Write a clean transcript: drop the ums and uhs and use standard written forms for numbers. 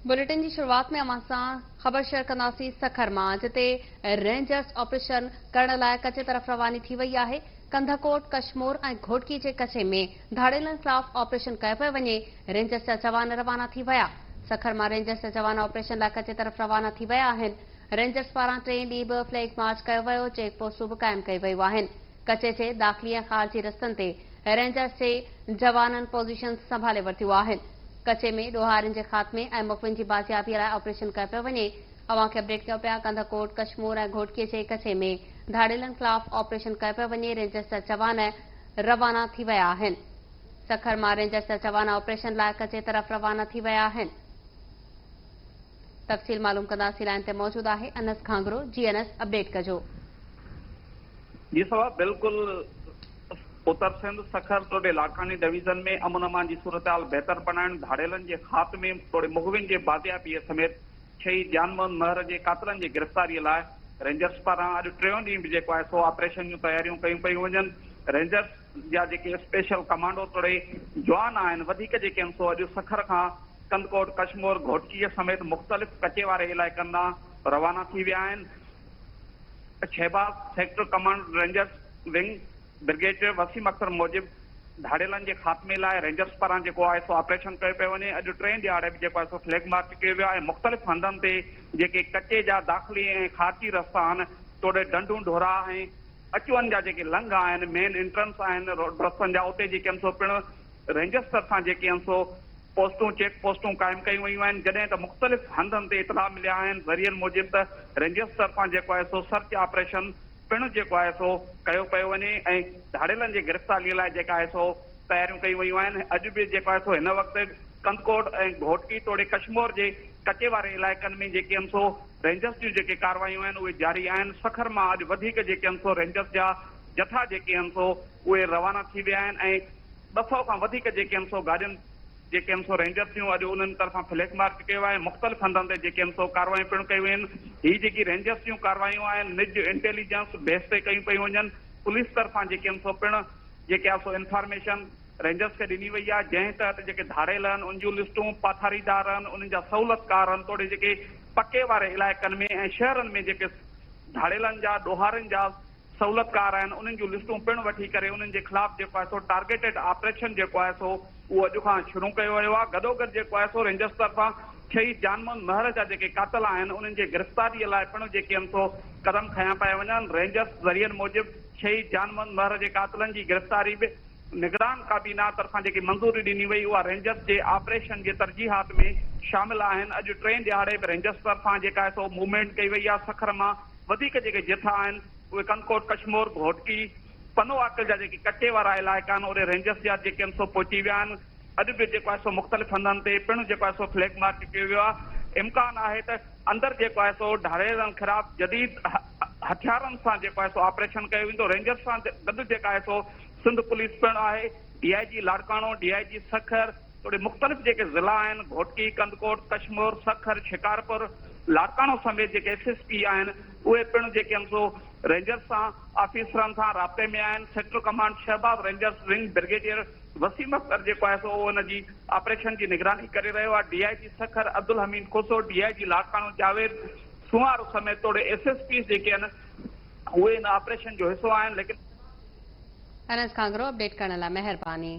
Bulletin की शुरुआत में अवां सां ख़बर शेयर कंदासीं सखर मां, जिते रेंजर्स ऑपरेशन करण लाइ कचे तरफ़ रवानी थी वई आहे। कंधकोट, कशमोर ऐं घोटकी जे कचे में धाड़ेलनि ख़िलाफ़ ऑपरेशन कयो पियो वञे। रेंजर्स जा जवान रवाना थी विया। सखर मां रेंजर्स जा जवान ऑपरेशन लाइ कचे तरफ़ रवाना थी विया आहिनि। रेंजर्स पारां 3 ॾींहं बि फ्लैग मार्च कयो वियो। चेक पोस्टूं बि क़ाइमु कई वयूं आहिनि। कचे जे दाख़िली ऐं ख़ारिजी रस्तनि ते रेंजर्स जे जवाननि पोज़ीशन संभाले वरितियूं आहिनि। कचे में ॾोहारियुनि जे ख़ात्मे ऐं मुख़बिन जी बाज़ियाबीअ लाइ ऑपरेशन कयो पियो वञे। अवां खे अपडेट कयो पिया। कंधकोट, कशमोर ऐं घोटकीअ जे कचे में धाड़ेलनि ख़िलाफ़ ऑपरेशन कयो पियो वञे। रेंजर्स जा जवान रवाना थी विया आहिनि। सखर मां रेंजर्स जा जवान ऑपरेशन लाइ कचे तरफ़ रवाना थी विया आहिनि। तफ़सील मालूम कंदासीं। लाइन ते मौजूद आहे अनस घांगरो। जी अनस, अपडेट कजो। जी सवा बिल्कुल उत्तर सिंध सखर तोड़े लाखानी डिवीजन में अमन अमान की सूरत हाल बेहतर बनाने धाड़ेलन के खात्मे तोड़े मुखबिन के बाजियाबी समेत 6 जानमन महर के कातलन की गिरफ्तारी लाइ रेंजर्स पारां अॼु टियों ॾींहुं बि जेको आहे सो ऑपरेशन जूं तयारियूं कयूं पियूं वञनि। रेंजर्स जा जेके स्पेशल कमांडो तोड़े जवान आहिनि वधीक जेके आहिनि सो अॼु सखर खां कंदकोट, कशमोर, घोटकीअ समेत मुख़्तलिफ़ कचे वारे इलाइक़नि मां रवाना थी विया आहिनि। Shahbaz sector command rangers wing brigadier Waseem Akhtar मूजिब धाड़ेलनि के खात्मे लाइ रेंजर्स पारां जेको आहे सो ऑपरेशन कयो पियो वञे। अॼु 3 ॾियारे बि जेको आहे सो फ्लैग मार्च कयो वियो आहे। मुख़्तलिफ़ हंधनि ते जेके कचे जा दाख़िली ऐं ख़ारिजी रस्ता आहिनि तोड़े डंडूं ढोरा ऐं अचवञ जा जेके लंघ आहिनि, मेन एंट्रेंस आहिनि रस्तनि जा, उते जेके आहिनि सो पिणु रेंजर्स तरफ़ां जेके आहिनि सो पोस्टूं चेक पोस्टूं क़ाइमु कयूं वयूं आहिनि। जॾहिं त मुख़्तलिफ़ हंधनि ते इतला मिलिया आहिनि ज़रियनि मूजिबि त रेंजर्स तरफ़ां जेको आहे सो सर्च ऑपरेशन पिणु जेको आहे सो कयो पियो वञे ऐं धाड़ेलनि जे गिरफ़्तारीअ लाइ जेका आहे सो तयारियूं कयूं वयूं आहिनि। अॼु बि जेको आहे सो हिन वक़्तु कंदकोट ऐं घोटकी तोड़े कशमोर जे कचे वारे इलाइक़नि में जेके आहिनि सो रेंजर्स जूं जेके कार्रवायूं आहिनि उहे जारी आहिनि। सखर मां अॼु वधीक जेके आहिनि सो रेंजर्स जा जथा जेके आहिनि सो उहे रवाना थी विया आहिनि ऐं 200 खां वधीक जेके आहिनि सो गाॾियुनि जेके आहिनि सो रेंजर्स जूं अॼु उन्हनि तरफ़ां फ्लैग मार्च कयो आहे। मुख़्तलिफ़ हंधनि ते जेके आहिनि सो कार्रवायूं पिणु कयूं आहिनि। हीअ जेकी रेंजर्स जूं कार्रवायूं आहिनि निज इंटेलिजेंस बेस ते कयूं पियूं वञनि। पुलिस तरफ़ां जेके आहिनि सो पिणु जेके आहे सो इंफॉर्मेशन रेंजर्स खे ॾिनी वई आहे, जंहिं तहत जेके धाड़ेल आहिनि उन जूं लिस्टूं पाथारीदार आहिनि, उन्हनि जा सहूलियतकार आहिनि तोड़े जेके पके वारे इलाइक़नि में ऐं शहरनि में जेके धाड़ेलनि जा ॾोहारियुनि जा सहूलियतकार आहिनि उन्हनि जूं लिस्टूं पिणु वठी करे उन्हनि जे ख़िलाफ़ जेको आहे सो टारगेटेड ऑपरेशन जेको आहे सो उहो अॼु खां शुरू कयो वियो आहे। गॾोगॾु जेको आहे सो रेंजर्स तरफ़ां 6 जानमन महर जा जेके कातल आहिनि उन्हनि जे गिरफ़्तारीअ लाइ पिणु जेके आहिनि सो क़दम खयां पिया वञनि। रेंजर्स ज़रियनि मूजिबि 6 जानमन महर जे कातलनि जी गिरफ़्तारी बि निगरान काबीना तरफ़ां जेकी मंज़ूरी ॾिनी वई उहा रेंजर्स जे ऑपरेशन जे तरजीहात में शामिल आहिनि। अॼु 3 ॾियारे बि रेंजर्स तरफ़ां जेका आहे सो मूवमेंट कई वई आहे। सखर मां वधीक जेके जथा आहिनि उहे कंदकोट, कशमोर, घोटकी, पनो आकल जा जेके कचे वारा इलाइक़ा आहिनि उहे रेंजर्स जा जेके आहिनि सो पहुची विया आहिनि। अॼु बि जेको आहे सो मुख़्तलिफ़ हंधनि ते पिणु जेको आहे सो फ्लैग मार्च कयो वियो आहे। इम्कान आहे त अंदरि जेको आहे सो धाड़ेलनि ख़िलाफ़ जदीद हथियारनि सां जेको आहे सो ऑपरेशन कयो वेंदो। रेंजर्स सां गॾु जेका आहे सो सिंध पुलिस पिणु आहे, DIG लाड़काणो, DIG सखर तोड़े मुख़्तलिफ़ जेके ज़िला आहिनि घोटकी, कंदकोट, कशमोर, सखर, शिकारपुर, लाड़काणो समेत जेके SSP आहिनि उहे पिणु जेके आहिनि सो रेंजर्स सां ऑफिसरनि सां राब्ते में आहिनि। Sector command Shahbaz rangers wing brigadier Waseem Akhtar जेको आहे सो उन जी ऑपरेशन जी निगरानी करे रहियो आहे। DIG सखर अब्दुल हमीद खोसो, DIG लाड़काणो जावेद सुवार समेत तोड़े SSP जेके आहिनि उहे इन ऑपरेशन जो हिसो आहिनि। लेकिन अनस घांगरो, अपडेट करण लाइ महिरबानी।